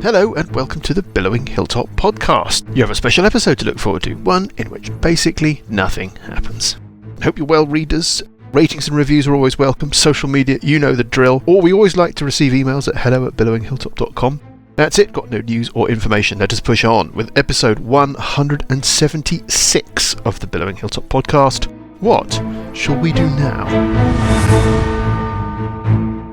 Hello and welcome to the Billowing Hilltop podcast. You have a special episode to look forward to, one in which basically nothing happens. Hope you're well, readers. Ratings and reviews are always welcome. Social media, you know the drill. Or we always like to receive emails at hello@billowinghilltop.com. That's it, got no news or information. Let us push on with episode 176 of the Billowing Hilltop podcast. What shall we do now?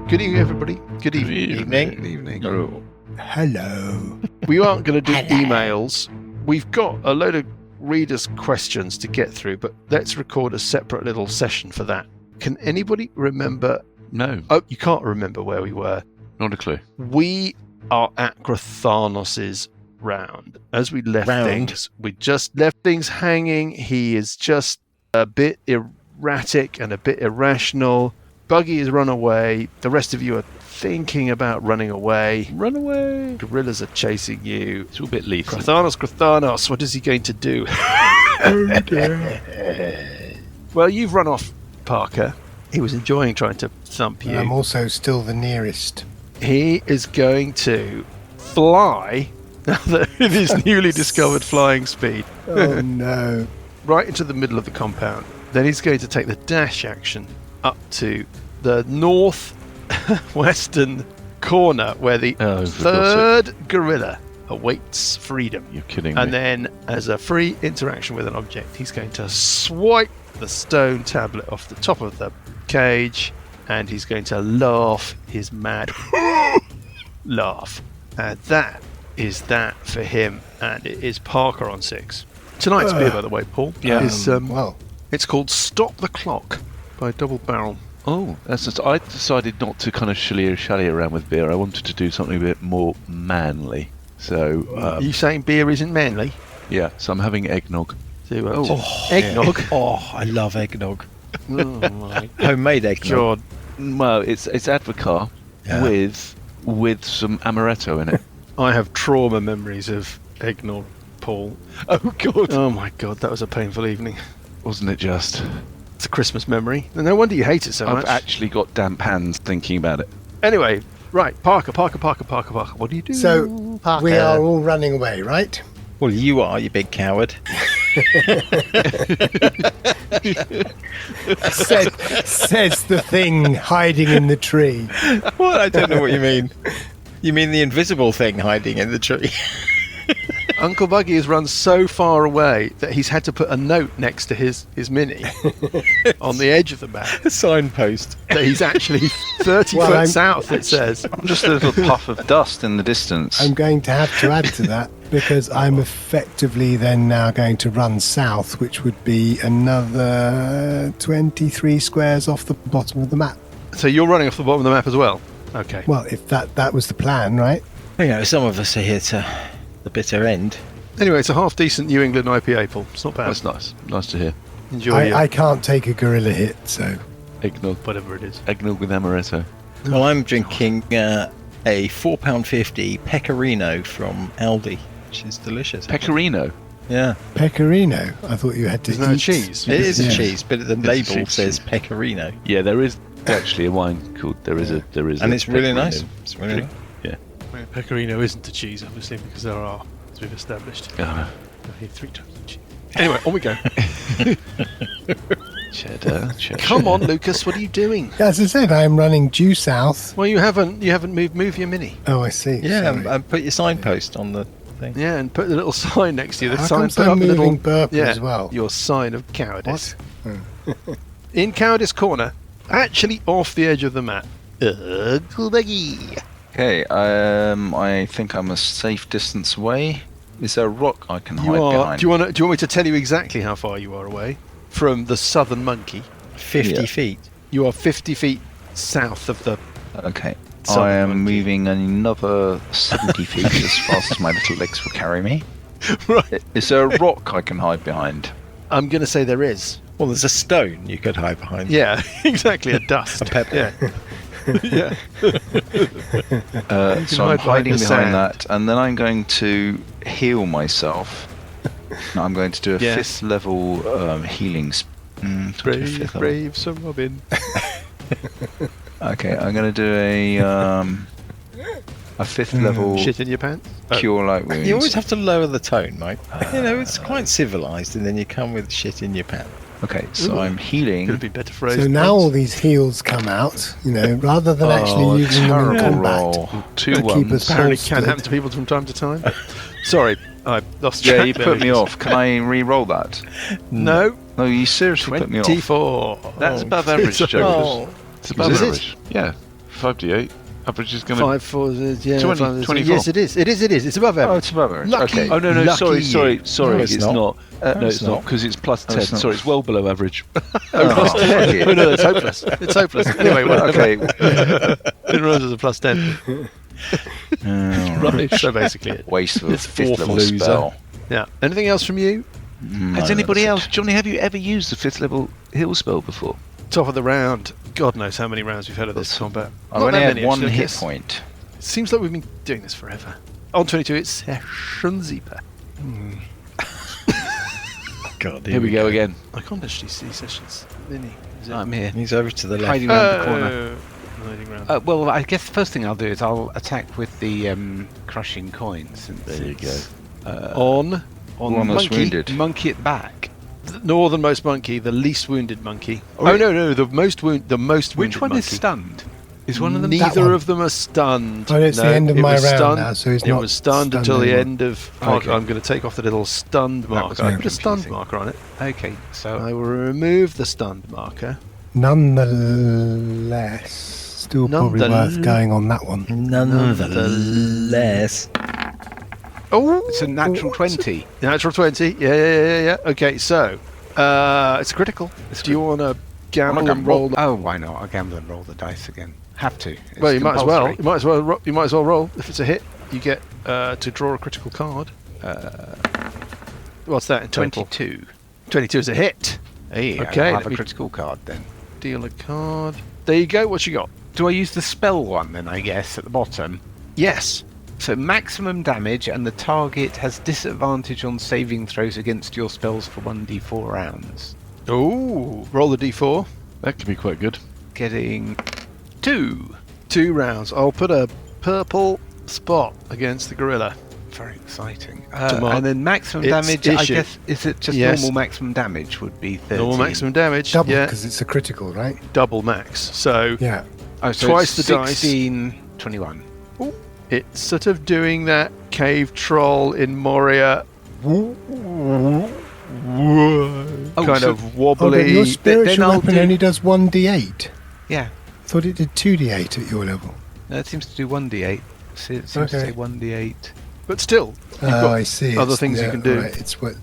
Good evening, everybody. Good evening. Good evening. Hello. We aren't going to do emails. We've got a load of readers' questions to get through, but let's record a separate little session for that. Can anybody remember? No. Oh, you can't remember where we were. Not a clue. We are at Krathanos' round. As we left things, we just left things hanging. He is just a bit erratic and a bit irrational. Buggy has run away. The rest of you are thinking about running away. Run away. Gorillas are chasing you. It's all a bit lethal. Krathanos, what is he going to do? Oh dear. Well, you've run off, Parker. He was enjoying trying to thump you. I'm also still the nearest. He is going to fly with his newly discovered flying speed Oh no. right into the middle of the compound. Then he's going to take the dash action up to the northwestern corner where the third gorilla awaits freedom. You're kidding me. And then, as a free interaction with an object, he's going to swipe the stone tablet off the top of the cage, and he's going to laugh his mad laugh. And that is that for him, and it is Parker on 6. Tonight's beer, by the way, Paul, is it's called Stop the Clock by Double Barrel. Oh, that's just, I decided not to kind of shally around with beer. I wanted to do something a bit more manly. So, Are you saying beer isn't manly? yeah, so I'm having eggnog. Eggnog? Oh, I love eggnog. Oh my Homemade eggnog. God. Well, it's Advocaat with some amaretto in it. I have trauma memories of eggnog, Paul. Oh, God. Oh my God, that was a painful evening. Wasn't it just? It's a Christmas memory. No wonder you hate it so I've much. actually got damp hands thinking about it. Anyway, right, Parker. What do you do? So Parker? we are all running away, right? Well, you are, you big coward. Says the thing hiding in the tree. What? I don't know what you mean. You mean the invisible thing hiding in the tree? Uncle Buggy has run so far away that he's had to put a note next to his mini on the edge of the map A signpost. that he's actually 30 Well, foot I'm- south, it says. Just a little puff of dust in the distance. I'm going to have to add to that because I'm effectively then now going to run south, which would be another 23 squares off the bottom of the map. So you're running off the bottom of the map as well? Okay. Well, if that was the plan, right? You know, some of us are here to the bitter end. Anyway, it's a half-decent New England IPA, Paul. It's not bad. That's nice. Nice to hear. Enjoy I can't take a gorilla hit, so Eggnog. whatever it is. Eggnog with amaretto. Well, I'm drinking a £4.50 Pecorino from Aldi, which is delicious. Pecorino. Yeah. pecorino. I thought you had to Isn't that a eat. cheese? It is Yeah. a cheese, but the a label cheese. says Pecorino. Yeah, there is actually a wine called. There is. And it's really nice. It's really nice. Yeah. Pecorino isn't a cheese, obviously, because there are, as we've established. Oh, I need 3 times the cheese. Anyway, on we go. cheddar. Come on, Lucas, what are you doing? As I said, I'm running due south. Well, you haven't move your mini. Oh, I see. Yeah, Sorry. and put your signpost on the thing. Yeah, and put the little sign next to you. The How sign comes put I'm up a little moving purple as well? Your sign of cowardice. What? In Cowardice Corner, actually off the edge of the map. Uncle Buggy. Okay, I think I'm a safe distance away. Is there a rock I can hide behind? Do you want me to tell you exactly how far you are away from the southern monkey? 50 Yeah. feet. You are 50 feet south of the. Okay, Southern I am monkey. moving another 70 feet as fast as my little legs will carry me. Right. Is there a rock I can hide behind? I'm going to say there is. Well, there's a stone you could hide behind. Yeah, exactly. A dust. A pebble. Yeah. Yeah. So hide behind I'm hiding the behind sand. that, and then I'm going to heal myself. I'm going to do a Yes. 5th level healing. Brave Sir Robin. Okay, I'm going to do a A 5th level Shit in your pants? cure light wounds. You always have to lower the tone, Mike. It's quite civilised, and then you come with shit in your pants. Okay, so I'm Could have healing. been better phrased. So now all once. these heals come out, rather than Oh, actually using them in terrible combat. roll. Two to keep us ones. Apparently can bolstered. happen to people from time to time. Sorry, I lost Yeah, track you there. put me off. Can I re-roll that? No, No, you seriously put me off. 24. That's above average, It's Joe. It's above Is it? average. Yeah. 5d8. Average is going to... 5, 4, yeah, 20, 5, 24. Yes, it is. It is. It's above Oh, average. it's above average. Lucky. Okay. Oh, no, Lucky sorry. you. No, It's it's not. not. No, it's it's not, not. because it's plus 10. it's not. Sorry, it's well below average. Oh, Oh, no, it's hopeless. It's hopeless. Anyway, whatever. okay. Didn't realise it was a plus 10. Rubbish. So basically it. Waste of a It's 5th awful level loser. spell. Yeah. Anything else from you? Has anybody else... Johnny, have you ever used the 5th level heal spell before? Top of the round. God knows how many rounds we've had of this combat. I've Not only that had many, one actually, I hit guess. point. It seems like we've been doing this forever. On 22, it's Sessionzeeper. God, Here we go again. I can't actually see Sessions. Mini. Is it? I'm here. He's over to the left. Hiding around the corner. Hiding round. Well, I guess the first thing I'll do is I'll attack with the crushing coins. Since There you it's, On One that's wounded. Monkey at the back. the northernmost monkey, the least wounded monkey. Oh, Oh, no, the most wounded Which one monkey. is stunned? Is one of them... That Neither one. of them are stunned. Oh, it's the end of it my was round stunned. now, so he's it not was stunned stunned until the anymore. end of... Okay. I'm going to take off the little stunned was marker. very I put a stunned confusing. marker on it. Okay, so... I will remove the stunned marker. Nonetheless, still probably worth going on that one. Nonetheless. Oh, It's a natural 20. Natural 20. Yeah. Okay, so it's critical. Do you want to gamble and roll? Oh, why not? I'll gamble and roll the dice again. Have to. It's Well, you might as well. compulsory. You might as well roll. If it's a hit, you get to draw a critical card. What's that in total? 22. 22 is a hit. Hey, Okay, I'll let have a me- critical card then. Deal a card. There you go. What you got? Do I use the spell one then, I guess, at the bottom? Yes. So maximum damage, and the target has disadvantage on saving throws against your spells for 1d4 rounds. Oh, roll the d4. That could be quite good. Getting 2. 2 rounds. I'll put a purple spot against the gorilla. Very exciting. mark And then maximum its damage, I issue. guess, is it just Yes. normal maximum damage would be 13? Normal maximum damage. Double, Yeah, because it's a critical, right? double max. So Yeah. Oh, so twice it's the dice. 16, 21. it's sort of doing that cave troll in Moria. Kind so- of Oh, but wobbly. your then spiritual I'll weapon do- only does 1d8. Yeah. Thought it did 2d8 at your level. No, it seems to do 1d8. It seems to Okay. say 1d8. But still, you've Oh, got I see. other It's- things you yeah, can do. Right. It's what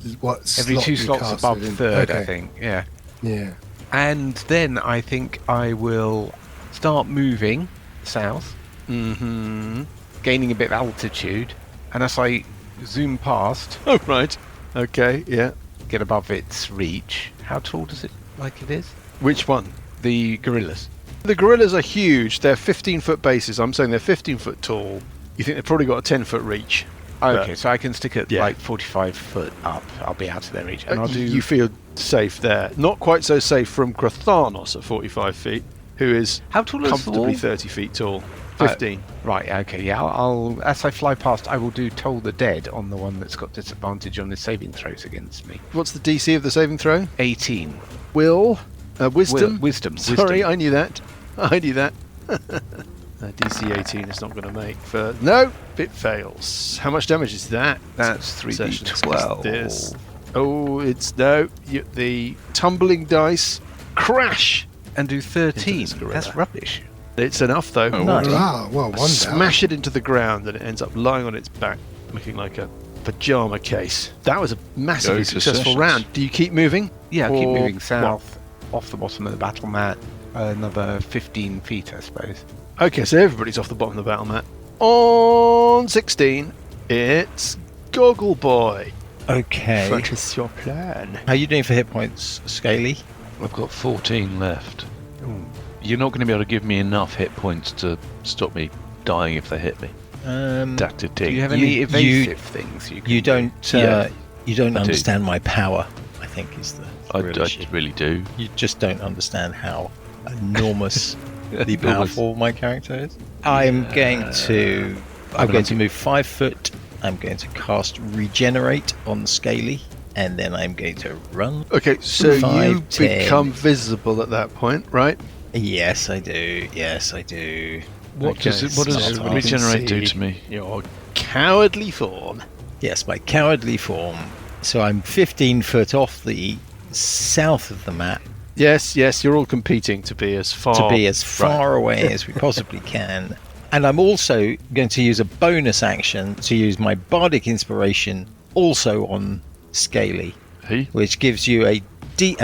Every slot 2 you slots cast above it in. third, I Okay. think. Yeah. Yeah. And then I think I will start moving south, Mm-hmm. gaining a bit of altitude, and as I zoom past, Oh, right. Okay, yeah. get above its reach. How tall does it like it is? Which one? The gorillas. The gorillas are huge. They're 15-foot bases. I'm saying they're 15-foot tall. You think they've probably got a 10-foot reach. Okay, so I can stick it Yeah. like 45 foot up. I'll be out of their reach. And I'll do... You feel safe there. Not quite so safe from Krathanos at 45 feet, who is How tall is the comfortably wall? 30 feet tall. 15. Right, okay, yeah. I'll as I fly past, I will do Toll the Dead on the one that's got disadvantage on the saving throws against me. What's the DC of the saving throw? 18. Wisdom? Wisdom. Sorry, I knew that. DC 18 is not going to make for... No, it fails. How much damage is that? That's Sessions, 3d12. this. Oh, it's... No. The tumbling dice crash. And do 13. this gorilla. That's rubbish. It's enough, though. Oh, Nice. Ah, well, one down. Smash it into the ground and it ends up lying on its back, looking like a pajama case. That was a massively Go to successful Sessions. round. Do you keep moving? Yeah, keep Or moving what? south, off the bottom of the battle mat, another 15 feet, I suppose. Okay, so everybody's off the bottom of the battle mat. On 16, it's Goggle Boy. Okay. What is your plan? How are you doing for hit points, Scaly? I've got 14 left. You're not going to be able to give me enough hit points to stop me dying if they hit me. That's a Do dig. you have any you- evasive things you can You do? don't. Yeah. You don't I do. understand my power. I think is the I real issue. really do. You just don't understand how enormously powerful my character is. I'm going to I'm going to move 5 foot. I'm going to cast Regenerate on Scaly, and then I'm going to run. Okay, so 5, you 10. become visible at that point, right? Yes, I do. Yes, I do. What does so we regenerate can do see to me? Your cowardly form. Yes, my cowardly form. So I'm 15 foot off the south of the map Yes, you're all competing to be as far away as we possibly can. And I'm also going to use a bonus action to use my Bardic Inspiration also on Scaly, Hey? which gives you an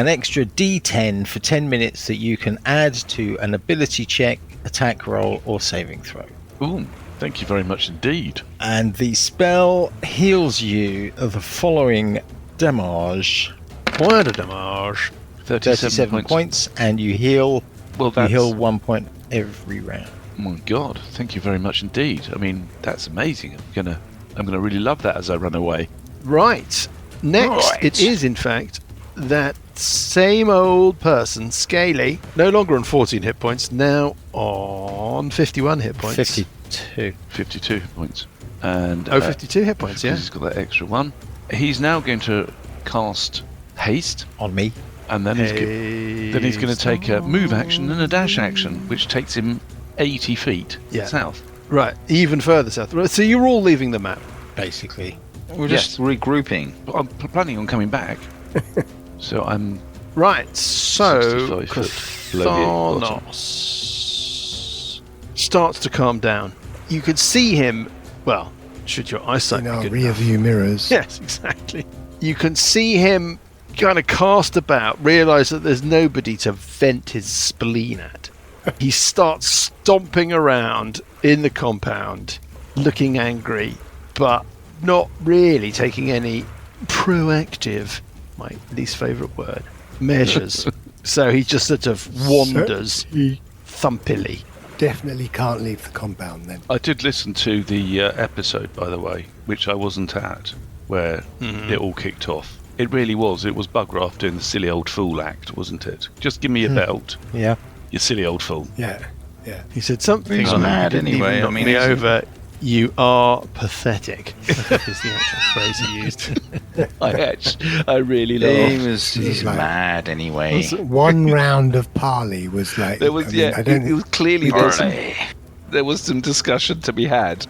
extra D10 for 10 minutes that you can add to an ability check, attack roll, or saving throw. Ooh, thank you very much indeed. And the spell heals you of the following damage. Point of damage. 37 points, and you heal. Well, You that's... heal 1 point every round. Oh my god, thank you very much indeed. I mean, that's amazing. I'm gonna really love that as I run away. Right. Next, it is in fact that same old person, Scaly, no longer on 14 hit points, now on 51 hit points. 52. 52 hit points. And 52 hit points, yeah. He's got that extra one. He's now going to cast haste, On me. and then he's going to take a move action and a dash action, which takes him 80 feet south. Right, even further south. Right, so you're all leaving the map. Basically. We're just regrouping. But I'm planning on coming back. So I'm Right, so 65 foot below the bottom. Krathanos starts to calm down. You could see him, well, should your eyesight In be our good rear enough. view mirrors. Yes, exactly. You can see him kind of cast about, realise that there's nobody to vent his spleen at. He starts stomping around in the compound, looking angry, but not really taking any proactive, my least favourite word, measures. So he just sort of wanders He thumpily. definitely can't leave the compound then. I did listen to the episode, by the way, which I wasn't at, where it all kicked off. It really was. It was Bugraft doing the silly old fool act, wasn't it? Just give me your belt, Yeah. you silly old fool. Yeah. He said something He's like, mad "You didn't anyway, even I knock mean, me isn't over. You are pathetic." I think is the actual phrase he used. I really laughed. He's like- mad anyway. One round of parley was like. There was, I mean, I don't it was clearly Barley. there was some discussion to be had.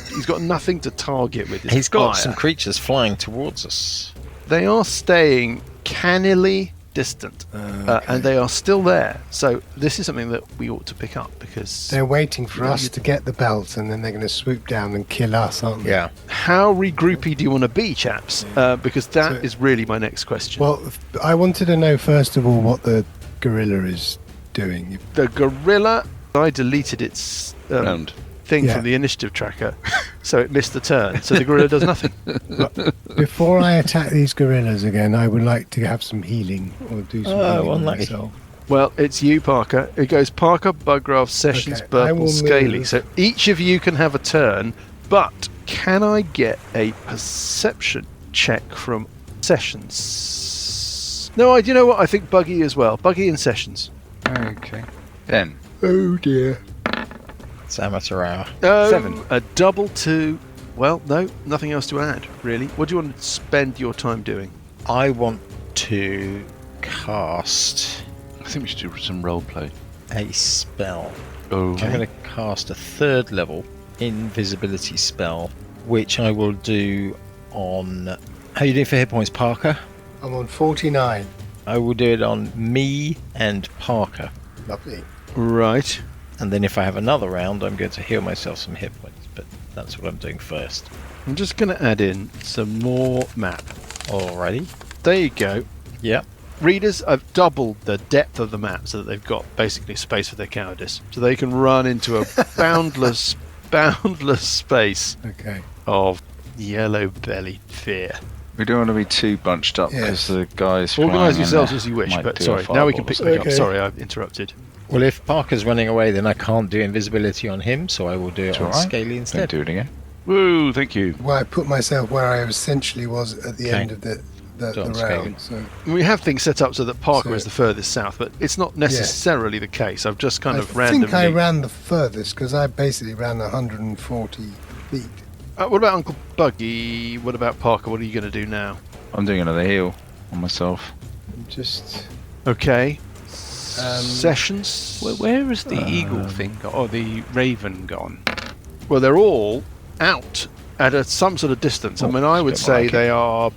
He's got nothing to target with his He's got fire. some creatures flying towards us. They are staying cannily distant, and they are still there. So this is something that we ought to pick up because They're waiting for us to get the belt, and then they're going to swoop down and kill us, aren't they? Yeah. how regroupy do you want to be, chaps? Because that is So- really my next question. Well, I wanted to know first of all what the gorilla is doing. The gorilla, I deleted its Round. thing Yeah. from the initiative tracker, so it missed the turn. So the gorilla does nothing. Before I attack these gorillas again, I would like to have some healing or do some healing on unlucky. myself. Well, it's you, Parker. It goes Parker, Bugraft, Sessions, Okay, I Burple, will Scaly. move. So each of you can have a turn, but can I get a perception check from Sessions? No, you know what? I think Buggy as well. Buggy and Sessions. Okay. Then. Oh dear. It's amateur hour. 7. A double 2. Well, no, nothing else to add, really. What do you want to spend your time doing? I want to cast I think we should do some role play. a spell. Oh, I'm going to cast a 3rd level invisibility spell, which I will do on. How you doing for hit points, Parker? I'm on 49. I will do it on me and Parker. Lovely. Right. And then if I have another round, I'm going to heal myself some hit points. But that's what I'm doing first. I'm just going to add in some more map. Alrighty. There you go. Yep. Readers, I've doubled the depth of the map so that they've got basically space for their cowardice. So they can run into a boundless space Okay. of yellow-bellied fear. We don't want to be too bunched up Yes. because the guys. Organise flying in yourselves there as you wish, might but do a sorry, now we can fireball pick or back up. Okay. Sorry, I've interrupted. Well, if Parker's running away, then I can't do invisibility on him, so I will do it It's on alright. Scaly Don't instead. do it again. woo! Thank you. Well, I put myself where I essentially was at the Okay. end of the Don't round. So We have things set up so that Parker So- is the furthest south, but it's not necessarily the case. I've just kind I of randomly... think I ran the furthest because I basically ran 140 speed. What about Uncle Buggy? What about Parker? What are you going to do now? I'm doing another heal on myself. Just Okay. Sessions? Where has the eagle thing gone? Or the raven gone? Well, they're all out at some sort of distance. I mean, I would say they are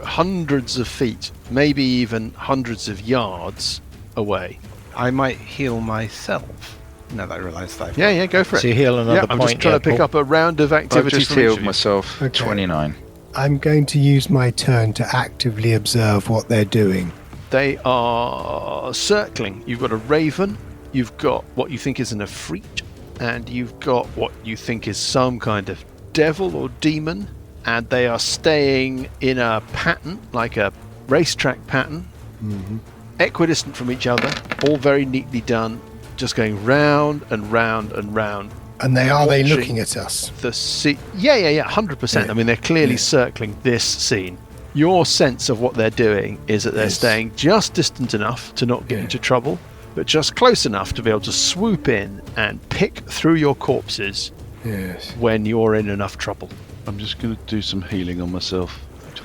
hundreds of feet, maybe even hundreds of yards away. I might heal myself. Now that I realise that. Yeah, go for it. So you heal another I'm point. just trying to pick up a round of I've activity. just from each healed of you. myself. Okay. 29. I'm going to use my turn to actively observe what they're doing. They are circling. You've got a raven, you've got what you think is an Efreet, and you've got what you think is some kind of devil or demon, and they are staying in a pattern, like a racetrack pattern, equidistant from each other, all very neatly done, just going round and round and round. And are they Watching looking at us? The sea. Yeah, 100%. Yeah. I mean, they're clearly Yeah. circling this scene. Your sense of what they're doing is that they're Yes. staying just distant enough to not get Yeah. into trouble, but just close enough to be able to swoop in and pick through your corpses Yes. when you're in enough trouble. I'm just going to do some healing on myself.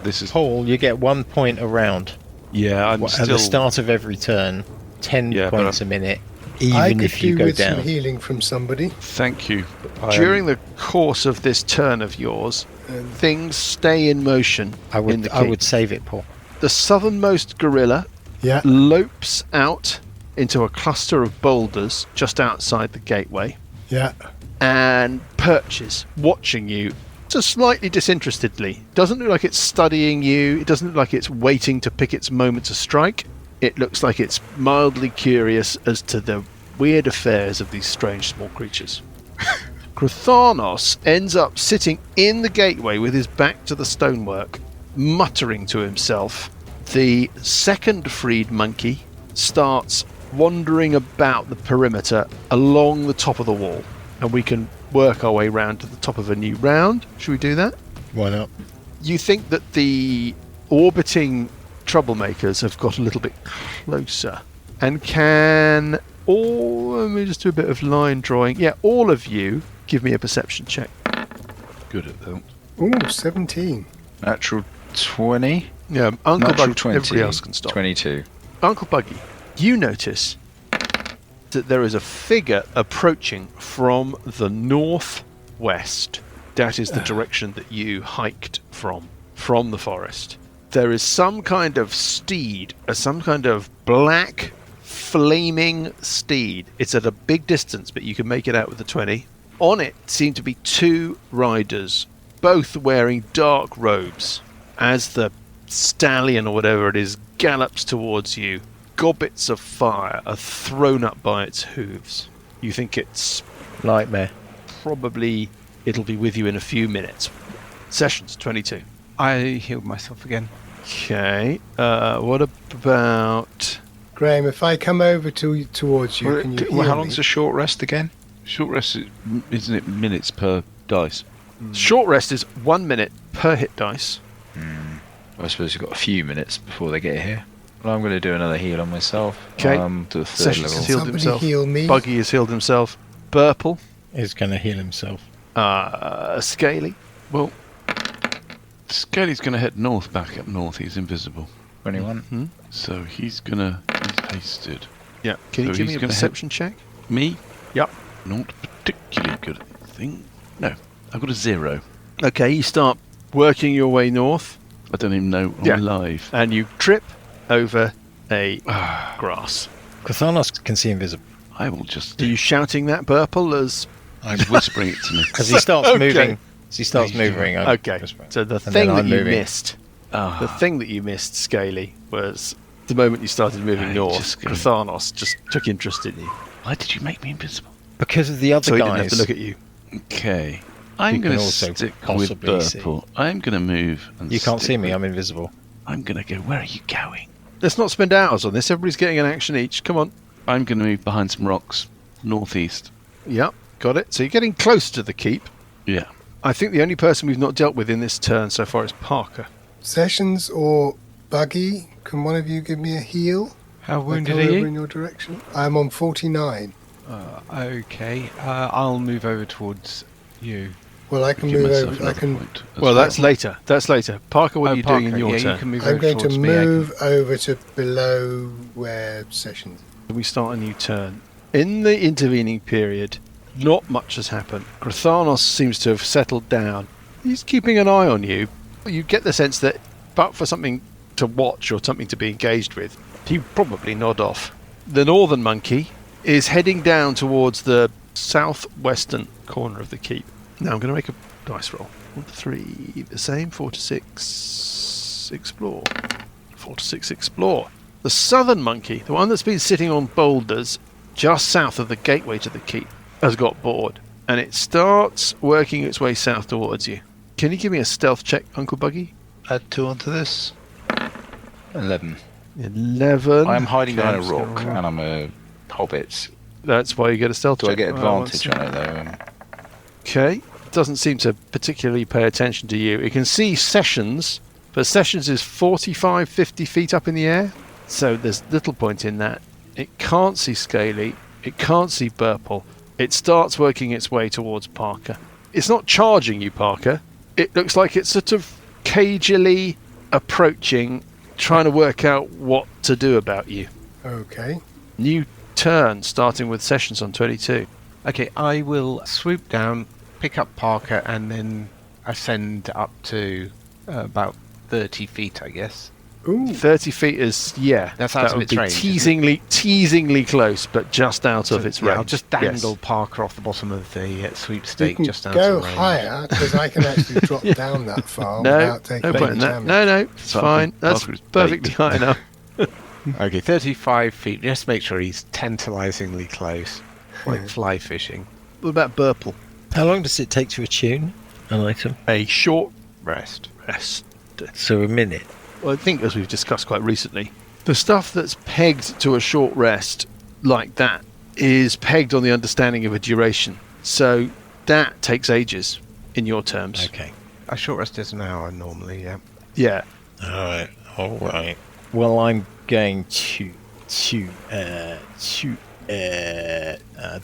This is Paul, you get 1 point a round. yeah. I'm At still the start of every turn, 10 Yeah, but points a minute, I even could if you do go with down. some healing from somebody. Thank you. During the course of this turn of yours, things stay in motion I in would, the I keep. would save it, Paul. The southernmost gorilla Yeah. lopes out into a cluster of boulders just outside the gateway Yeah. and perches, watching you just slightly disinterestedly. Doesn't look like it's studying you. It doesn't look like it's waiting to pick its moment to strike. It looks like it's mildly curious as to the weird affairs of these strange small creatures. Krathanos ends up sitting in the gateway with his back to the stonework, muttering to himself. The second freed monkey starts wandering about the perimeter along the top of the wall, and we can work our way round to the top of a new round. Should we do that? Why not? You think that the orbiting troublemakers have got a little bit closer and can let me just do a bit of line drawing. Yeah, all of you give me a perception check. Good at that. Ooh, 17. Natural 20. Yeah, Uncle Natural Buggy, 20. everybody else can stop. 22. Uncle Buggy, you notice that there is a figure approaching from the northwest. That is the direction that you hiked from the forest. There is some kind of steed, some kind of black, flaming steed. It's at a big distance, but you can make it out with the 20. On it seem to be two riders, both wearing dark robes. As the stallion or whatever it is gallops towards you, gobbets of fire are thrown up by its hooves. You think it's Nightmare. probably it'll be with you in a few minutes. Sessions 22. I healed myself again. Okay. What about? Graham, if I come over towards you, can you heal How me? long's a short rest again? Short rest, isn't it minutes per dice? Short rest is 1 minute per hit dice. I suppose you've got a few minutes before they get here. Well, I'm going to do another heal on myself. Okay. To the third Sessions level. has healed Somebody himself. heal me. Buggy has healed himself. Burple. Is going to heal himself. Scaly. Well, Scaly's going to head north, back up north. He's invisible. 21. So he's hasted. Yeah. Can you So give me he's a gonna perception check? Me? Yep. Not particularly good at the thing. No, I've got a 0. Okay. You start working your way north, I don't even know I'm Yeah. alive. and you trip over a grass. Krathanos can see invisible. I will just. Are you shouting that, Burple, as He's whispering it to me. As he starts Okay. moving, I'm okay? whispering. So the And thing then that I'm you moving. missed, the thing that you missed, Scaly, was the moment you started moving Hey, north. just gonna- Krathanos just took interest in you, Why did you make me invisible? Because of the other so he didn't have guys. to look at you. Okay. I'm You going can to also stick with possibly see. Burple. I'm going to move. And You can't stick see me, with- I'm invisible. I'm going to go. Where are you going? Let's not spend hours on this. Everybody's getting an action each. Come on. I'm going to move behind some rocks, northeast. Yep, got it. So you're getting close to the keep. Yeah. I think the only person we've not dealt with in this turn so far is Parker. Sessions or Buggy, can one of you give me a heal? How I wounded go are over you? in your direction. I'm on 49. Okay. I'll move over towards you. Well, I can Give move myself over. I another can. point. Well, that's later. That's later. Parker, what are you doing in your You turn? can move I'm over going to towards me, I can- move over to below where Sessions. We start a new turn. In the intervening period, not much has happened. Krathanos seems to have settled down. He's keeping an eye on you. You get the sense that, but for something to watch or something to be engaged with, he'd probably nod off. The northern monkey is heading down towards the southwestern corner of the keep. Now I'm going to make a dice roll. 1 to 3, the same. 4 to 6, explore. 4 to 6, explore. The southern monkey, the one that's been sitting on boulders just south of the gateway to the keep, has got bored, and it starts working its way south towards you. Can you give me a stealth check, Uncle Buggy? Add 2 onto this. 11. 11. I'm hiding Okay, behind a I'm just gonna rock, roll. and I'm a hobbit. That's why you get a stealth Do check. I get Well, advantage on it though? Okay. Doesn't seem to particularly pay attention to you. It can see Sessions, but Sessions is 45, 50 feet up in the air, so there's little point in that. It can't see Scaly. It can't see Burple. It starts working its way towards Parker. It's not charging you, Parker. It looks like it's sort of cagily approaching, trying to work out what to do about you. Okay. New turn, starting with Sessions on 22. Okay, I will swoop down, pick up Parker, and then ascend up to about 30 feet, I guess. Ooh. 30 feet is, yeah. That's out that of would its be range, isn't teasingly close, but just out of its range. I'll just dangle Parker off the bottom of the You sweepstake can just out go of range. higher because I can actually drop down that far No, without taking no point any in that. damage. No, it's Parker- fine. That's Parker is perfectly bait. high enough. Okay, 35 feet. Just make sure he's tantalizingly close, like fly fishing. What about Burple? How long does it take to attune an item? A short Rest. rest. So a minute. Well, I think, as we've discussed quite recently, the stuff that's pegged to a short rest like that is pegged on the understanding of a duration. So that takes ages in your terms. Okay. A short rest is an hour normally, yeah. Yeah. All right. Well, I'm going to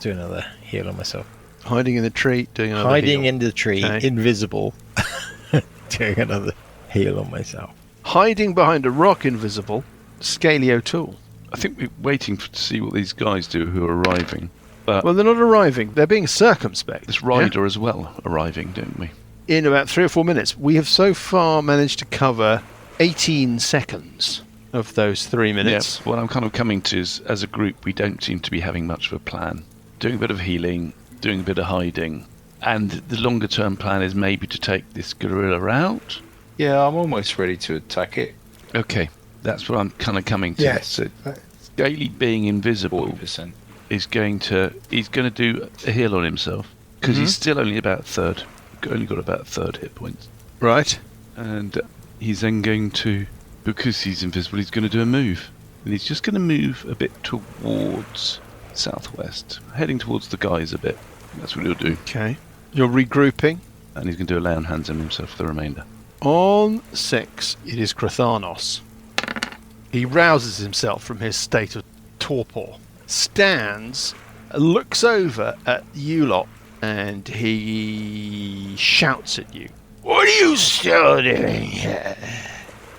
do another heal on myself. Hiding in the tree, doing another Hiding heal. in the tree, Okay. invisible, doing another heal on myself. Hiding behind a rock, invisible, Scaly O'Toole. I think we're waiting to see what these guys do who are arriving. But Well, they're not arriving. They're being circumspect. this rider as well arriving, don't we? In about 3 or 4 minutes. We have so far managed to cover 18 seconds of those 3 minutes. Yeah, what I'm kind of coming to is, as a group, we don't seem to be having much of a plan. Doing a bit of healing, doing a bit of hiding, and the longer term plan is maybe to take this gorilla out. Yeah, I'm almost ready to attack it. Okay, that's what I'm kind of coming to. Yes. So, Scaly being invisible 40%. he's going to do a heal on himself because he's still only about a third. Only got about a third hit points, Right. and he's then going to, because he's invisible, he's going to do a move, and he's just going to move a bit towards southwest, heading towards the guys a bit. That's what he'll do, Okay. You're regrouping. and he's going to do a lay on hands on himself for the remainder. On 6, it is Krathanos. He rouses himself from his state of torpor, stands, looks over at you lot, and he shouts at you. What are you still doing here?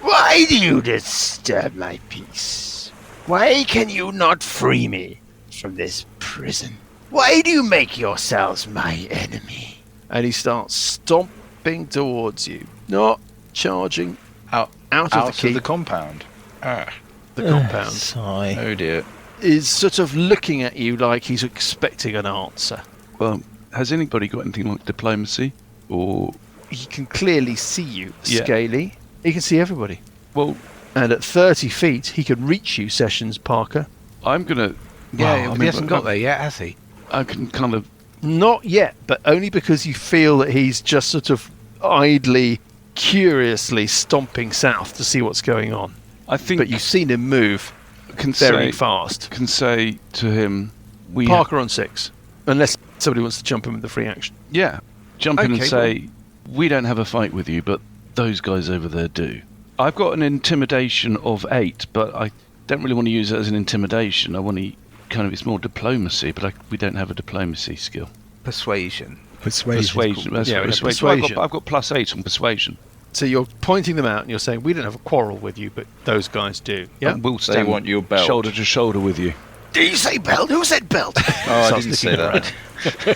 Why do you disturb my peace? Why can you not free me from this prison? Why do you make yourselves my enemy? And he starts stomping towards you, not charging Out of the keep. the compound. The compound Sigh. Oh dear. is sort of looking at you like he's expecting an answer. Well, has anybody got anything like diplomacy, or He can clearly see you, Yeah. Scaly. He can see everybody. well, And at 30 feet, he can reach you, Sessions, Parker. I'm gonna. Yeah, well, he hasn't got there yet, has he? I can kind of. Not yet, but only because you feel that he's just sort of idly, curiously stomping south to see what's going on. I think But you've seen him move can very say fast. can say to him, we Parker on 6. Unless somebody wants to jump in with the free action. yeah, jump in and Okay, say, we don't have a fight with you, but those guys over there do. I've got an intimidation of 8, but I don't really want to use it as an intimidation. I want to kind of, it's more diplomacy, but we don't have a diplomacy skill. Persuasion. Persuasion. That's Yeah, right, with persuasion. Well, persuasion. I've got +8 on persuasion. So you're pointing them out and you're saying, we don't have a quarrel with you, but those guys do. Yeah? And we'll They stand want your belt. shoulder to shoulder with you. Did you say belt? Who said belt? Oh, I Starts didn't say looking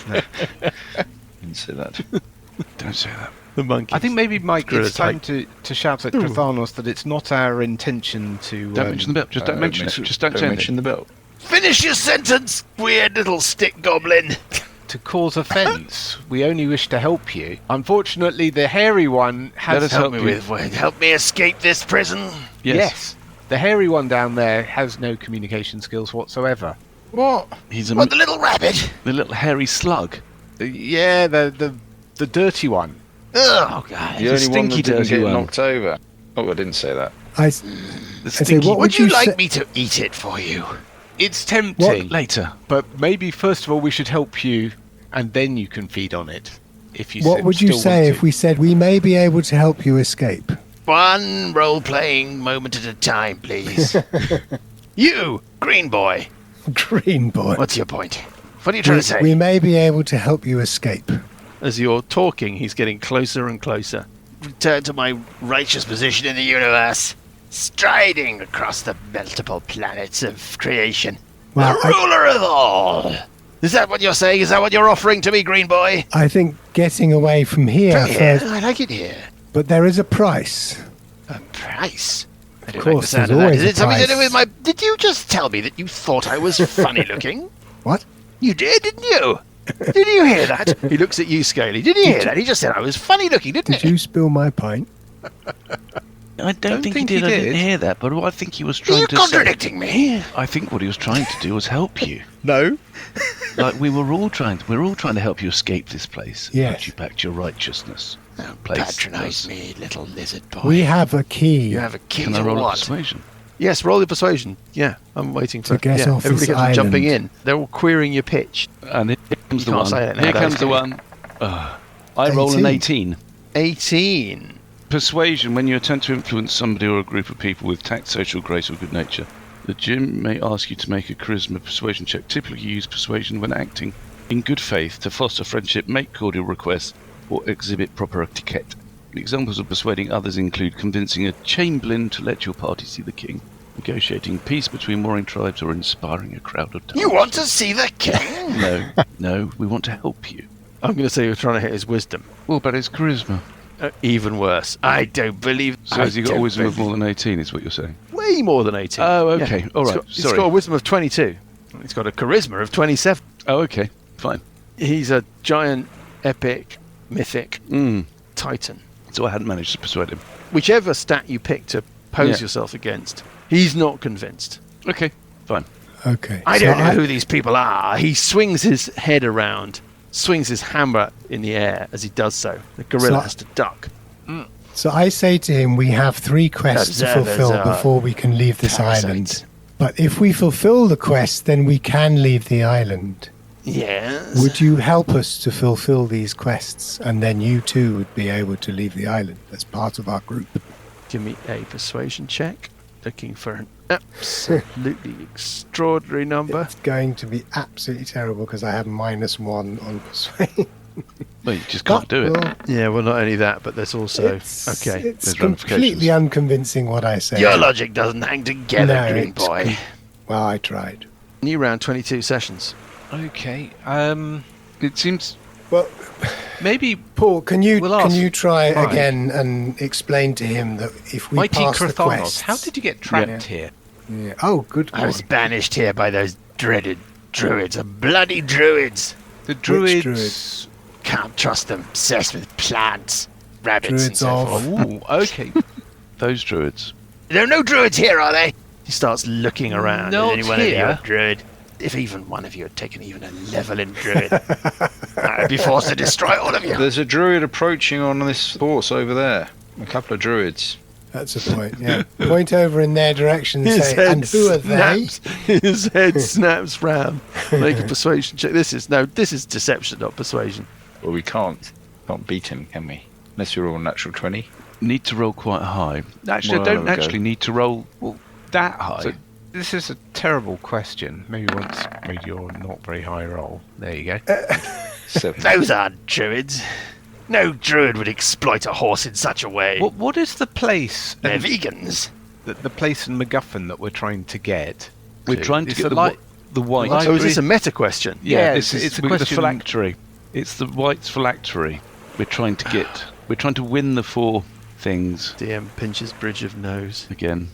that. Didn't say that. Don't say that. The monkey. I think maybe, Mike, Screw it's it, time to shout at Krathanos that it's not our intention to... Don't mention the belt. Just don't mention it. Just don't say mention anything. the belt. Finish your sentence, weird little stick goblin. To cause offence. We only wish to help you. Unfortunately, the hairy one has... Let us help you. Help me escape this prison. Yes. The hairy one down there has no communication skills whatsoever. What? He's a What, the little rabbit? the little hairy slug. Yeah, the dirty one. Oh, God. The only one stinky that didn't dirty get one. knocked over. Oh, I didn't say that. I The say, stinky. what Would you say- like me to eat it for you? It's tempting, Later. but maybe first of all we should help you, and then you can feed on it. If you What would you still say want if to. we said we may be able to help you escape? One role-playing moment at a time, please. You, green boy. Green boy. What's your point? What are you trying to say? We may be able to help you escape. As you're talking, he's getting closer and closer. Return to my righteous position in the universe, striding across the multiple planets of creation. Well, the ruler of all. Is that what you're saying? Is that what you're offering to me, green boy? I think getting away from here Come here. first, I like it here. but there is a price. A price? I don't Of like course, the sound there's of that. always Is a it something to do price. with my... Did you just tell me that you thought I was funny looking? What? You did, didn't you? Did you hear that? He looks at you, Scaly. Did you hear that? He just said I was funny looking, didn't Did he? you spill my pint? I don't think he think he did. I didn't did. hear that, but what I think he was Are trying you to contradicting me? say. I think what he was trying to do was help you. No. Like we're all trying to help you escape this place. Yes. Put you back to your righteousness. Don't Place patronize does. me, little lizard boy. We have a key. You have a key Can to I roll a what? persuasion? Yes, roll the persuasion. Yeah, I'm waiting for... To get yeah, off everybody this gets jumping island. in. They're all queering your pitch. And here comes You the can't one. say it Here nowadays, comes the can you? one. I roll an 18. 18. 18. Persuasion. When you attempt to influence somebody or a group of people with tact, social grace, or good nature, the GM may ask you to make a charisma persuasion check. Typically, you use persuasion when acting in good faith to foster friendship, make cordial requests, or exhibit proper etiquette. Examples of persuading others include convincing a chamberlain to let your party see the king, negotiating peace between warring tribes, or inspiring a crowd of You want to see the king? No, we want to help you. I'm going to say you're trying to hit his wisdom. What about his charisma? Even worse. I don't believe... So has he got a wisdom of more than 18, is what you're saying? Way more than 18. Oh, okay. Yeah. All right. He's Sorry. got a wisdom of 22. He's got a charisma of 27. Oh, okay. Fine. He's a giant, epic, mythic titan. So I hadn't managed to persuade him. Whichever stat you pick to pose Yeah. yourself against, he's not convinced. Okay, fine. Okay. I so don't know who these people are. He swings his head around, swings his hammer in the air as he does so. The gorilla So- has to duck. So I say to him, we have 3 quests to Observers fulfill are before we can leave this parasites. island. But if we fulfill the quest, then we can leave the island. Yes. Would you help us to fulfill these quests? And then you too would be able to leave the island as part of our group. Give me a persuasion check. Looking for an absolutely extraordinary number. It's going to be absolutely terrible because I have -1 on persuasion. Well, you just can't do it. Well, Yeah, well, not only that, but there's also... It's okay. there's completely unconvincing what I say. Your logic doesn't hang together, No, green it's- boy. Well, I tried. New round, 22 sessions. Okay. It seems. Well, Maybe Paul, can you We'll ask. try Right. again and explain to him that if we Mighty pass the Krathanos, quests... how did you get trapped here? Yeah. Oh, good I one. was banished here by those dreaded druids, the bloody druids. The druids. druids? Can't trust them. Obsessed with plants, rabbits, and Druids so of- forth. Ooh, okay. Those druids. There are no druids here, are they? He starts looking around. Not Is any one of you here. a druid? If even one of you had taken even a level in druid, I'd be forced to destroy all of you. There's a druid approaching on this horse over there. A couple of druids. That's a point, yeah. Point over in their direction and say, and who are they? His head snaps round. Make a persuasion check. This is deception, not persuasion. Well, we can't beat him, can we? Unless you're all natural 20. Need to roll quite high. Actually, Well, I don't there we go. actually need to roll that high. So this is a terrible question. Maybe once made your not very high roll. There you go. 7. Those aren't druids. No druid would exploit a horse in such a way. What is the place? They're and vegans. the place in MacGuffin that we're trying to get. We're trying to It's get the the white. Oh, is this a meta question? Yeah, this it's a with question- the phylactery. It's the white's phylactery. We're trying to get. We're trying to win the 4 things DM pinches bridge of nose. again.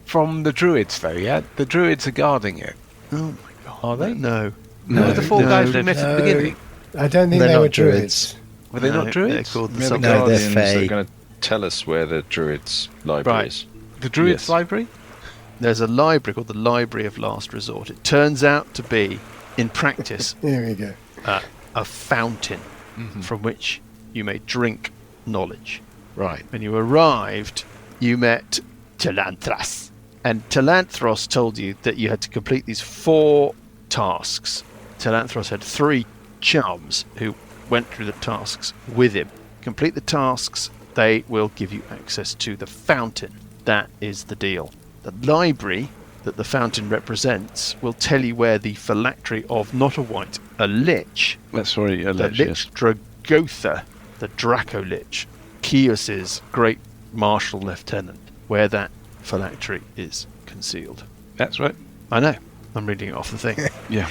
From the druids, though, yeah? The druids are guarding it. Oh my god. Are they? No. No, the 4 guys we met at the no. beginning. I don't think They're they not were druids. druids. Were they No, not druids? They're called the The No, Sub- they're Guardians fey. are going to tell us where the druids' library Right. is. The druids' Yes. library? There's a library called the Library of Last Resort. It turns out to be, in practice, Here we go. a fountain from which you may drink knowledge. Right. When you arrived, you met Telanthras. And Telanthros told you that you had to complete these 4 tasks. Telanthros had 3 chums who went through the tasks with him. Complete the tasks, they will give you access to the fountain. That is the deal. The library that the fountain represents will tell you where the phylactery of not a white, a lich, That's sorry, a the lich, Lich yes. Dragotha, the Draco Lich, Kios's great martial lieutenant, where that phylactery is concealed. That's right. I know. I'm reading it off the thing. Yeah.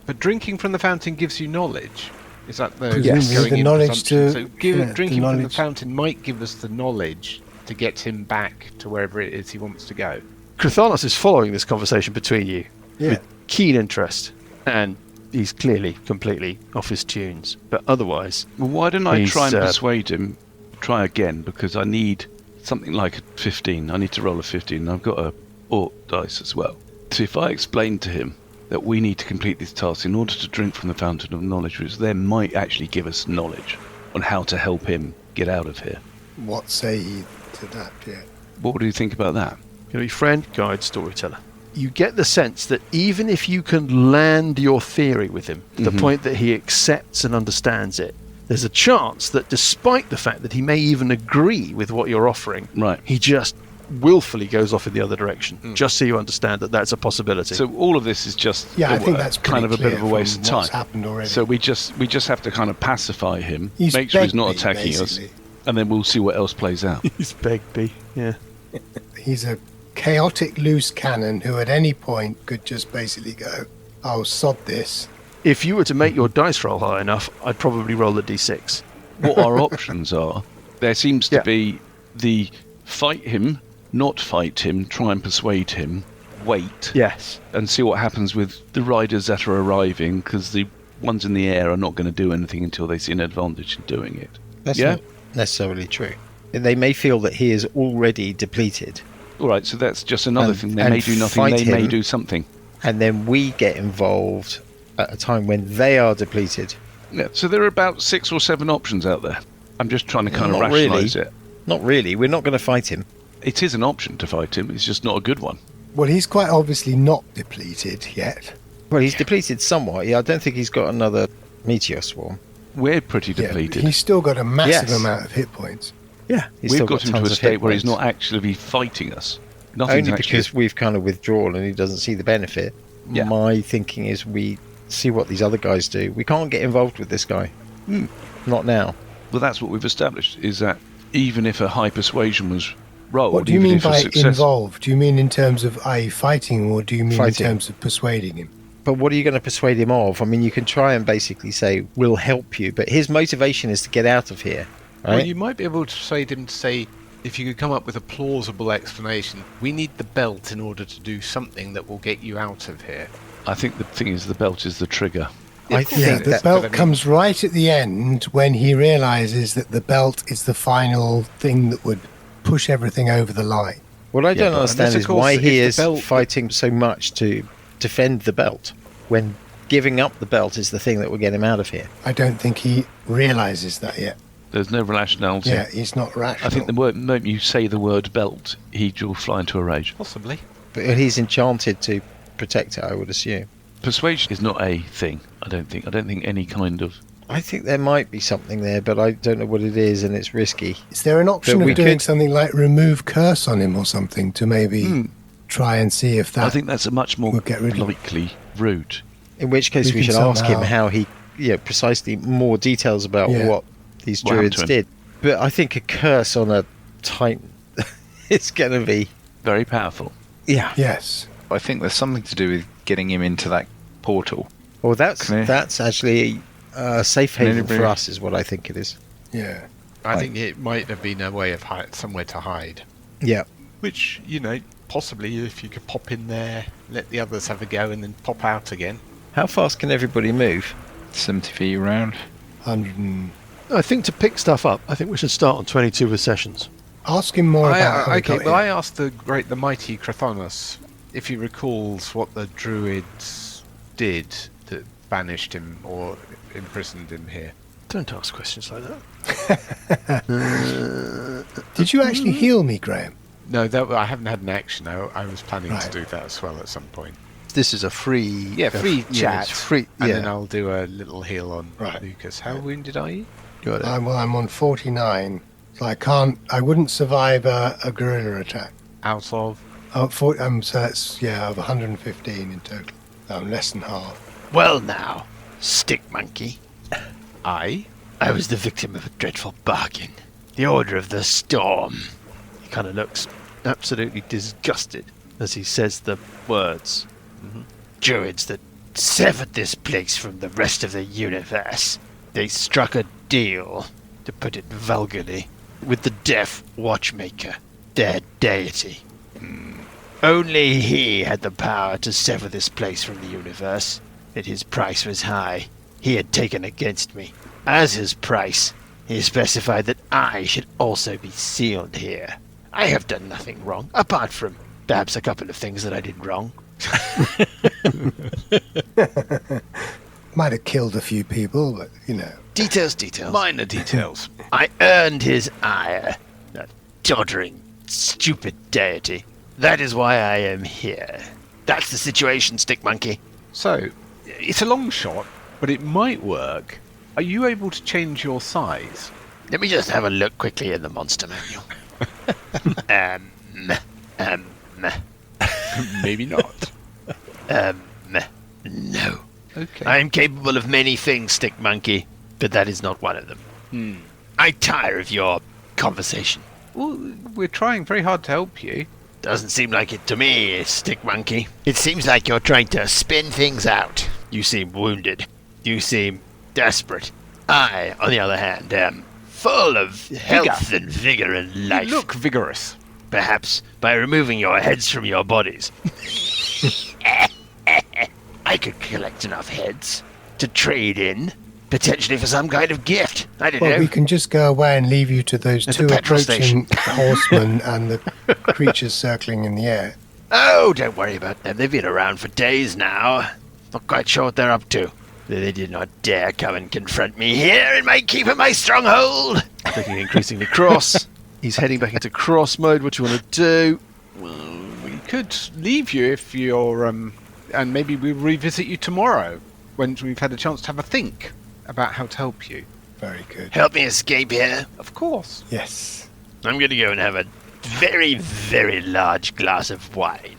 But drinking from the fountain gives you knowledge. Is that the Presumably going the in knowledge presumption? to- So yeah, the drinking from the knowledge. fountain might give us the knowledge to get him back to wherever it is he wants to go. Krathanos is following this conversation between you Yeah. with keen interest, and he's clearly completely off his tunes. But otherwise, Well, why don't I He's, try and uh, persuade him? Try again, because I need something like a 15. I need to roll a 15. And I've got a Ort dice as well. So if I explain to him that we need to complete this task in order to drink from the fountain of knowledge, which then might actually give us knowledge on how to help him get out of here. What say ye to that? Yeah. What do you think about that? going to be friend, guide, storyteller. You get the sense that even if you can land your theory with him, the point that he accepts and understands it, there's a chance that despite the fact that he may even agree with what you're offering, Right. he just willfully goes off in the other direction, just so you understand that that's a possibility. So all of this is just Yeah, I think that's kind of a bit pretty of a clear waste of from what's time. happened already. So we just have to kind of pacify him, He's make sure he's not Begbie, attacking basically. us, and then we'll see what else plays out. He's Begbie, yeah. He's a chaotic loose cannon who at any point could just basically go, oh, sod this. If you were to make your dice roll high enough, I'd probably roll a d6. What our options are, there seems to Yeah. be the fight him, not fight him, try and persuade him, wait, Yes. and see what happens with the riders that are arriving, because the ones in the air are not going to do anything until they see an advantage in doing it. That's Yeah? not necessarily true. They may feel that he is already depleted, All right, so that's just another And- thing. They and may do nothing, fight they may him. do something. and then we get involved at a time when they are depleted. Yeah, so there are about 6 or 7 options out there. I'm just trying to kind of Not really. rationalise it. Not really. We're not going to fight him. It is an option to fight him, it's just not a good one. Well, he's quite obviously not depleted yet. Well, he's depleted somewhat. Yeah, I don't think he's got another meteor swarm. We're pretty Yeah, depleted. he's still got a massive Yes. amount of hit points. Yeah, he's We've still got him to tons a of state hit where he's points. not actually fighting us. Nothing's Only actually... because we've kind of withdrawn and he doesn't see the benefit. Yeah. My thinking is we see what these other guys do. We can't get involved with this guy. Not now. Well, that's what we've established, is that even if a high persuasion was rolled, What do you even mean if a by success... involved? Do you mean in terms of fighting, or do you mean Fighting. in terms of persuading him? But what are you going to persuade him of? I mean, you can try and basically say, we'll help you, but his motivation is to get out of here. Right? Well, you might be able to persuade him to say, if you could come up with a plausible explanation, we need the belt in order to do something that will get you out of here. I think the thing is the belt is the trigger. I Yeah, think the that, belt but I mean- comes right at the end when he realizes that the belt is the final thing that would push everything over the line. what I don't but understand unless, of is course, why if he the is belt- fighting so much to defend the belt when giving up the belt is the thing that will get him out of here. I don't think he realizes that yet. There's no rationality. Yeah, he's not rational. I think the moment you say the word belt, he'll fly into a rage. Possibly. But he's enchanted to protect it, I would assume. Persuasion is not a thing, I don't think. I don't think any kind of... I think there might be something there, but I don't know what it is, and it's risky. Is there an option But we of doing could- something like remove curse on him or something to maybe try and see if that... I think that's a much more We'll get rid of it. likely route. In which case We we can should ask him somehow- how he precisely more details about what these What happened druids to him? did. But I think a curse on a Titan is going to be... Very powerful. Yeah. Yes. I think there's something to do with getting him into that portal. Well, that's Can I- actually a safe haven anybody- for us, is what I think it is. Yeah. I think it might have been a way of somewhere to hide. Yeah. Which, possibly if you could pop in there, let the others have a go, and then pop out again. How fast can everybody move? 70 feet around. 100 and... I think to pick stuff up, I think we should start on 22 with sessions. Ask him more about how he okay, got well, here. I asked the mighty Krathanos if he recalls what the druids did that banished him or imprisoned him here. Don't ask questions like that. Did you actually heal me, Graham? No, I haven't had an action. I was planning Right. to do that as well at some point. This is a free... Free chat. it's free, And yeah. then I'll do a little heal on Right. Lucas. How wounded are you? Got it. I'm on 49, so I wouldn't survive a gorilla attack. Out of... So that's, of 115 in total. I'm less than half. Well now, stick monkey. I? I was the victim of a dreadful bargain. The Order of the Storm. He kind of looks absolutely disgusted as he says the words. Druids that severed this place from the rest of the universe. They struck a deal, to put it vulgarly, with the Deaf Watchmaker, their deity. Only he had the power to sever this place from the universe, yet his price was high. He had taken against me. As his price, he specified that I should also be sealed here. I have done nothing wrong, apart from perhaps a couple of things that I did wrong. Might have killed a few people, but, Details. Minor details. I earned his ire, that doddering, stupid deity. That is why I am here. That's the situation, Stick Monkey. So, it's a long shot, but it might work. Are you able to change your size? Let me just have a look quickly in the monster manual. Maybe not. No. Okay. I am capable of many things, Stick Monkey, but that is not one of them. I tire of your conversation. Well, we're trying very hard to help you. Doesn't seem like it to me, Stick Monkey. It seems like you're trying to spin things out. You seem wounded. You seem desperate. I, on the other hand, am full of health and vigor and life. You look vigorous. Perhaps by removing your heads from your bodies. I could collect enough heads to trade in, potentially for some kind of gift. I don't well, know. we can just go away and leave you to those At the two petrol approaching horsemen and the creatures circling in the air. Oh, don't worry about them. They've been around for days now. Not quite sure what they're up to. They did not dare come and confront me here in my keep of my stronghold. Looking increasingly cross. He's heading back into cross mode. What do you want to do? We could leave you if you're, and maybe we'll revisit you tomorrow when we've had a chance to have a think about how to help you. Very good. Help me escape here. Of course. Yes. I'm going to go and have a very, very large glass of wine.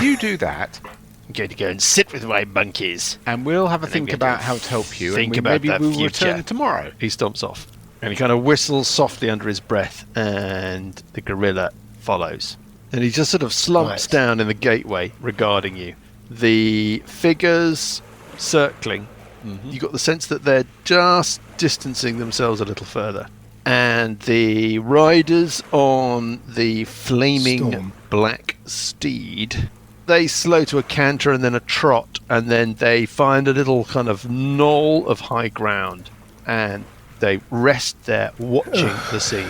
You do that, I'm going to go and sit with my monkeys. and we'll have a And I'm think going about to how to help you. think and about maybe the we'll future. return tomorrow. He stomps off. And he kind of whistles softly under his breath, and the gorilla follows. And he just sort of slumps Right. down in the gateway regarding you. The figures circling, you got the sense that they're just distancing themselves a little further. And the riders on the flaming Storm. black steed, they slow to a canter and then a trot, and then they find a little kind of knoll of high ground, and they rest there watching the scene.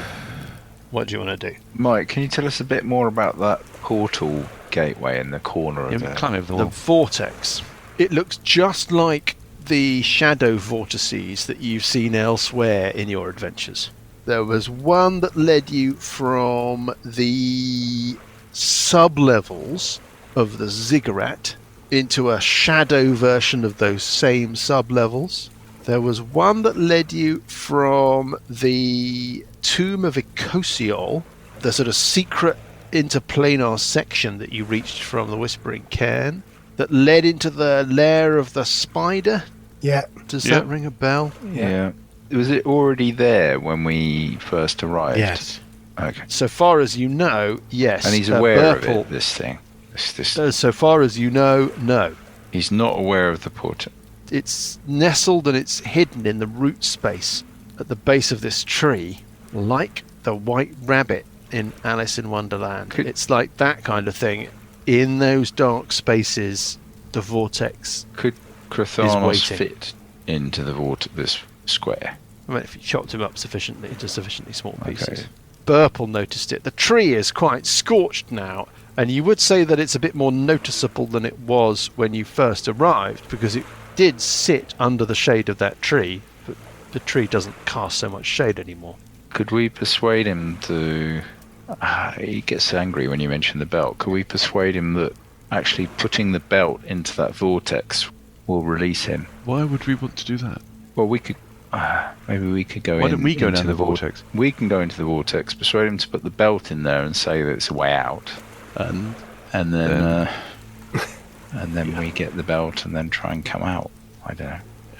What do you want to do? Mike, can you tell us a bit more about that portal gateway in the corner Yeah, of it? climb over the The wall. vortex. It looks just like the shadow vortices that you've seen elsewhere in your adventures. There was one that led you from the sub-levels of the ziggurat into a shadow version of those same sub-levels. There was one that led you from the tomb of Icosiol, the sort of secret interplanar section that you reached from the Whispering Cairn, that led into the lair of the spider. Yeah. Does Yeah. that ring a bell? Yeah. Was it already there when we first arrived? Yes. Okay. So far as you know, yes. And he's aware of Burple, it, this thing. This, so far as you know, no. he's not aware of the portent. It's nestled and it's hidden in the root space at the base of this tree, like the white rabbit in Alice in Wonderland. Could- It's like that kind of thing. In those dark spaces, the vortex. Could Krathanos waiting. fit into this square? I mean, if you chopped him up sufficiently into sufficiently small pieces. Okay. Burple noticed it. The tree is quite scorched now, and you would say that it's a bit more noticeable than it was when you first arrived, because it did sit under the shade of that tree, but the tree doesn't cast so much shade anymore. Could we persuade him to... he gets angry when you mention the belt. Could we persuade him that actually putting the belt into that vortex will release him? Why would we want to do that? Well, we could... maybe we could go in. Why don't we go into down the vortex? We can go into the vortex, persuade him to put the belt in there and say that it's a way out. And And then... and then we get the belt and then try and come out. I don't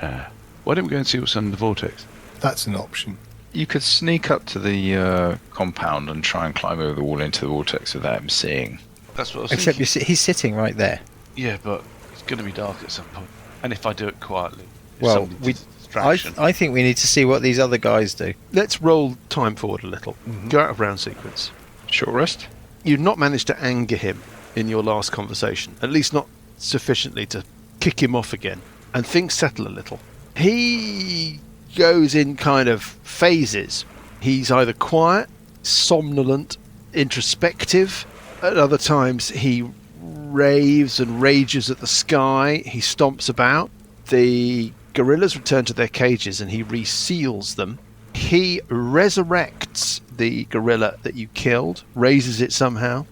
know. why don't we go and see what's under the vortex? That's an option. You could sneak up to the compound and try and climb over the wall into the vortex without him seeing. That's what I was Except thinking. he's sitting right there. Yeah, but it's going to be dark at some point. And if I do it quietly, if Well, somebody we- does a distraction. I think we need to see what these other guys do. Let's roll time forward a little. Go out of round sequence. Short rest? You've not managed to anger him in your last conversation, at least not sufficiently to kick him off again, and things settle a little. He goes in kind of phases. He's either quiet, somnolent, introspective. At other times, he raves and rages at the sky. He stomps about. The gorillas return to their cages and he reseals them. He resurrects the gorilla that you killed, raises it somehow.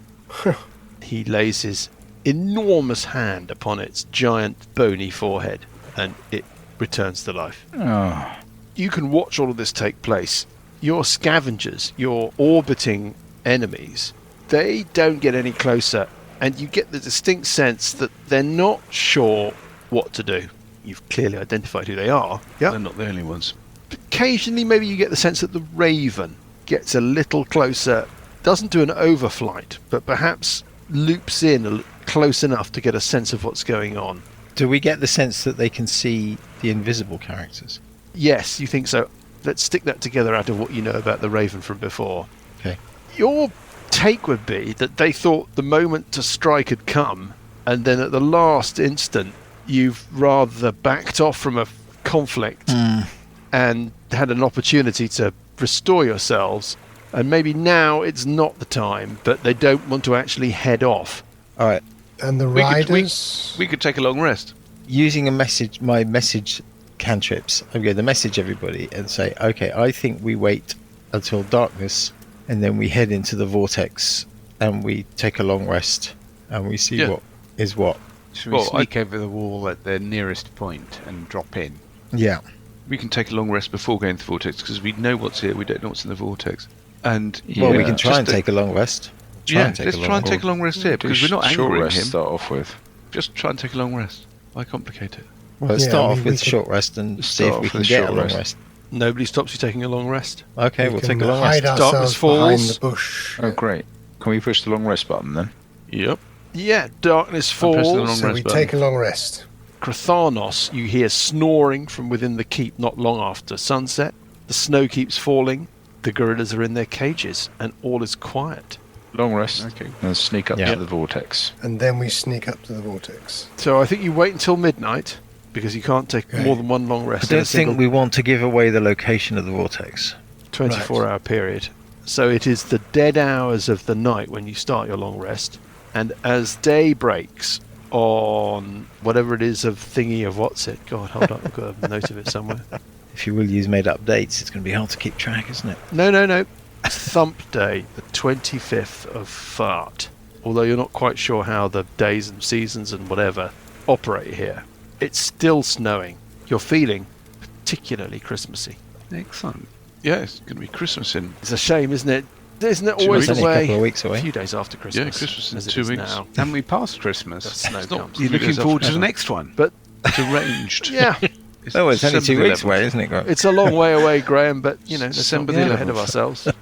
He lays his enormous hand upon its giant bony forehead and it returns to life. Oh. You can watch all of this take place. Your scavengers, your orbiting enemies, they don't get any closer, and you get the distinct sense that they're not sure what to do. You've clearly identified who they are. They're Yeah. not the only ones. Occasionally, maybe you get the sense that the Raven gets a little closer, doesn't do an overflight, but perhaps loops in close enough to get a sense of what's going on. Do we get the sense that they can see the invisible characters? Yes, you think so. Let's stick that together out of what you know about the Raven from before. Okay. Your take would be that they thought the moment to strike had come, and then at the last instant, you've rather backed off from a conflict and had an opportunity to restore yourselves. And maybe now it's not the time, but they don't want to actually head off. All right. And the We riders... We could take a long rest. Using my message cantrips, I'm going to message everybody and say, okay, I think we wait until darkness and then we head into the vortex and we take a long rest and we see Yeah. what is what. Should we Well, sneak over the wall at the nearest point and drop in? Yeah. We can take a long rest before going to the vortex because we know what's here. We don't know what's in the vortex. And Well, we Yeah. can try Just and a- take a long rest. let's try and take a long rest here because we're not short angering rest him. to start off with. Just try and take a long rest. Why complicate it? Well, let's Yeah, start I off mean, with we could- short rest and see Start if off we can with get a short long rest. rest. Nobody stops you taking a long rest. Okay, we we'll can take a long hide rest. Darkness ourselves behind falls. the bush. Oh, great. Can we push the long rest button then? Yep. Yeah, darkness I'm pressing the falls. long So rest we button. take a long rest. Krathanos, you hear snoring from within the keep not long after sunset. The snow keeps falling. The gorillas are in their cages, and all is quiet. Long rest. Okay. And sneak up Yeah. to the vortex. And then we sneak up to the vortex. So I think you wait until midnight, because you can't take Okay. more than one long I rest in a don't single think we want to give away the location of the vortex. 24-hour period. So it is the dead hours of the night when you start your long rest, and as day breaks on whatever it is of thingy of what's it. God, hold on, I've got a note of it somewhere. If you will use made-up dates, it's going to be hard to keep track, isn't it? No. Thump Day, the 25th of Fart. Although you're not quite sure how the days and seasons and whatever operate here. It's still snowing. You're feeling particularly Christmassy. Excellent. Yeah, it's going to be Christmas in. It's a shame, isn't it? Isn't it 2 always weeks. the Only a way? couple of weeks away. A few days after Christmas. Yeah, Christmas in as it 2 is weeks. now. And we passed Christmas. The snow It's not- comes. You're Three looking days forward after to the that. next one. But It's arranged. yeah, Oh, it's only 2 December the weeks 11th. away, isn't it, Grant? It's a long way away, Graham, but, let's not December get the ahead of 11th. ourselves. What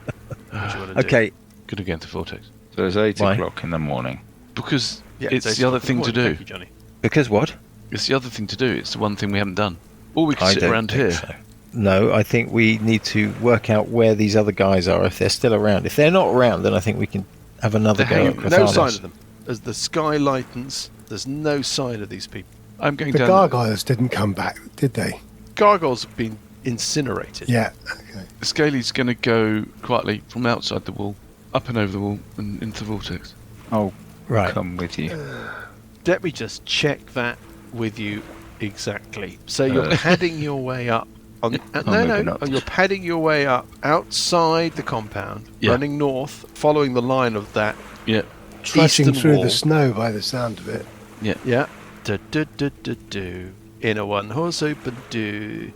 do you want to do? Okay, Good against the vortex. So it's 8 Why? o'clock in the morning. Because Yeah, it's 8 the other o'clock in thing to morning. do. Thank you, Johnny. because what? It's the other thing to do. It's the one thing we haven't done. Or we could I sit don't around think here. so. No, I think we need to work out where these other guys are, if they're still around. If they're not around, then I think we can have another They're go hanging, at no Krathanos. sign of them. As the sky lightens, there's no sign of these people. I'm going The down. gargoyles didn't come back, did they? Gargoyles have been incinerated. Yeah. Okay. Scaly's going to go quietly from outside the wall, up and over the wall, and into the vortex. I'll Right. come with you. Let me just check that with you exactly. So you're padding your way up. moving up. You're padding your way up outside the compound, Yeah. running north, following the line of that. Yeah. Trudging Eastern through wall. the snow by the sound of it. Yeah. Do. In a one-horse open do.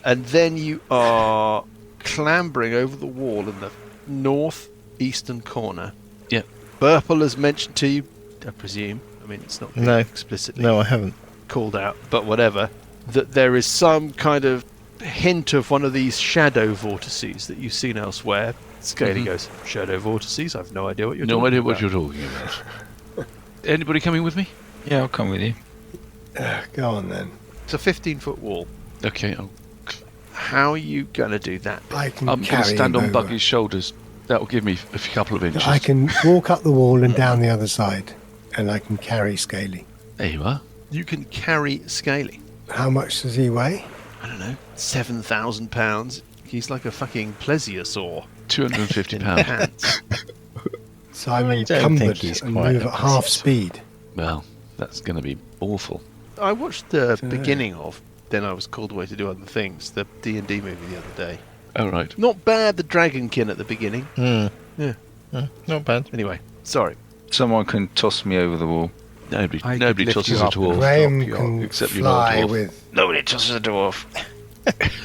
And then you are clambering over the wall in the northeastern corner. Yeah. Burple has mentioned to you, I presume. I mean, it's not been No. explicitly No, I haven't. called out, but whatever, that there is some kind of hint of one of these shadow vortices that you've seen elsewhere. Scaly goes, shadow vortices? I've no idea what you're No talking idea about. what you're talking about. Anybody coming with me? Yeah, I'll come with you. Go on then. It's a 15-foot wall. Okay. How are you going to do that? I can I'm going carry to stand him on over. Buggy's shoulders. That will give me a couple of inches. I can walk up the wall and down the other side, and I can carry Scaly. There you are. You can carry Scaly. How much does he weigh? I don't know, 7,000 pounds. He's like a fucking plesiosaur 250 in pounds. pants. So I'm I don't think encumbered he's and quite move a at half plesiosaur. speed. Well, that's going to be awful. I watched the So- beginning of, then I was called away to do other things, the D&D movie the other day. Oh, right. Not bad, the Dragonkin at the beginning. Hmm. Yeah. Not bad. Anyway, sorry. Someone can toss me over the wall. Nobody, I nobody lift tosses you a up and dwarf. Graham drop you can except you're not a fly dwarf. with. Nobody tosses a dwarf.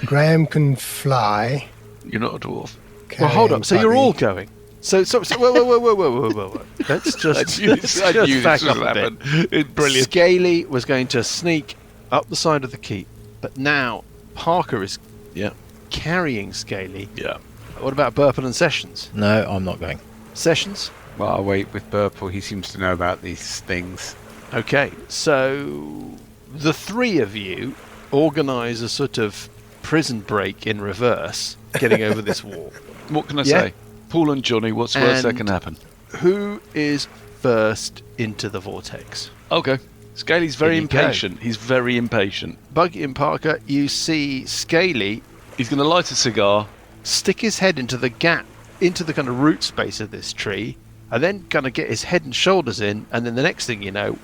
Graham can fly. You're not a dwarf. Well, hold carrying up. So you're Buggy. all going. So whoa. Let's just, let's just back up a bit. It's brilliant. Scaly was going to sneak up the side of the keep, but now Parker is Yeah. carrying Scaly. Yeah. What about Burple and Sessions? No, I'm not going. Sessions? Well, I'll wait with Burple. He seems to know about these things. Okay, so the three of you organise a sort of prison break in reverse, getting over this wall. What can I Yeah. say? Paul and Johnny, what's worse that And- can happen? Who is first into the vortex? Okay. Scaly's very In you go. impatient. He's very impatient. Buggy and Parker, you see Scaly He's going to light a cigar. stick his head into the gap, into the kind of root space of this tree, and then kind of get his head and shoulders in, and then the next thing you know,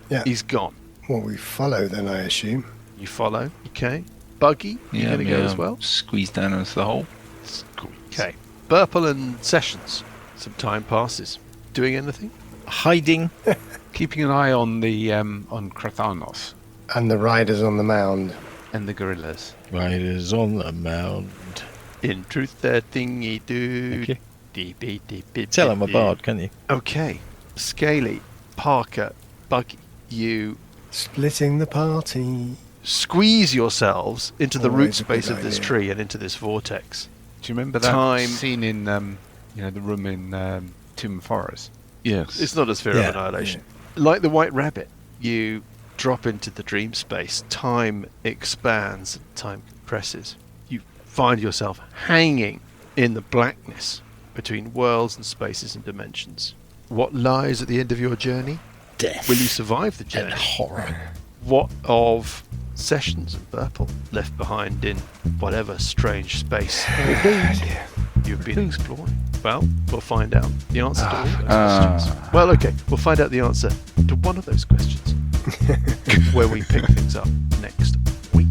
Yeah. he's gone. Well, we follow then, I assume. You follow, okay? Buggy, you going to go as well? Squeeze down into the hole. Okay. Burple and Sessions. Some time passes. Doing anything? Hiding. Keeping an eye on the on Krathanos And the riders on the mound. and the gorillas. Riders on the mound. In truth, that thingy do. Thank you. Deep, deep, deep, deep, Tell deep, him a deep. bard, can you? Okay. Scaly, Parker, Buggy, you Splitting the party. squeeze yourselves into the root Always a space good of this idea. tree and into this vortex. Do you remember that Time. scene in the room in Tomb Forest? Yes. It's not a sphere Yeah, of annihilation. Like the White Rabbit, you drop into the dream space. Time expands, time compresses. You find yourself hanging in the blackness between worlds and spaces and dimensions. What lies at the end of your journey? Death. Will you survive the and journey? horror. What of Sessions and Burple left behind in whatever strange space you've been exploring? Well, we'll find out the answer to all those questions. Well, okay, we'll find out the answer to one of those questions where we pick things up next week.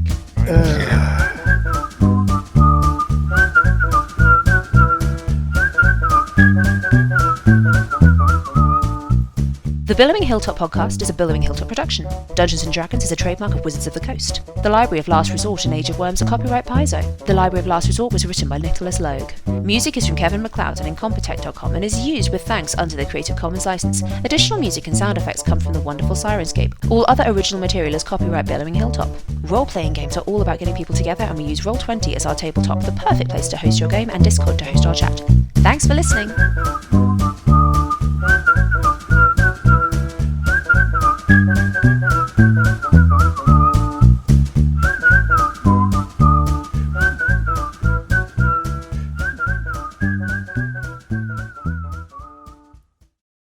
The Billowing Hilltop podcast is a Billowing Hilltop production. Dungeons & Dragons is a trademark of Wizards of the Coast. The Library of Last Resort and Age of Worms are copyright Paizo. The Library of Last Resort was written by Nicholas Logue. Music is from Kevin MacLeod and Incompetech.com and is used with thanks under the Creative Commons license. Additional music and sound effects come from the wonderful Sirenscape. All other original material is copyright Billowing Hilltop. Role-playing games are all about getting people together, and we use Roll20 as our tabletop, the perfect place to host your game, and Discord to host our chat. Thanks for listening!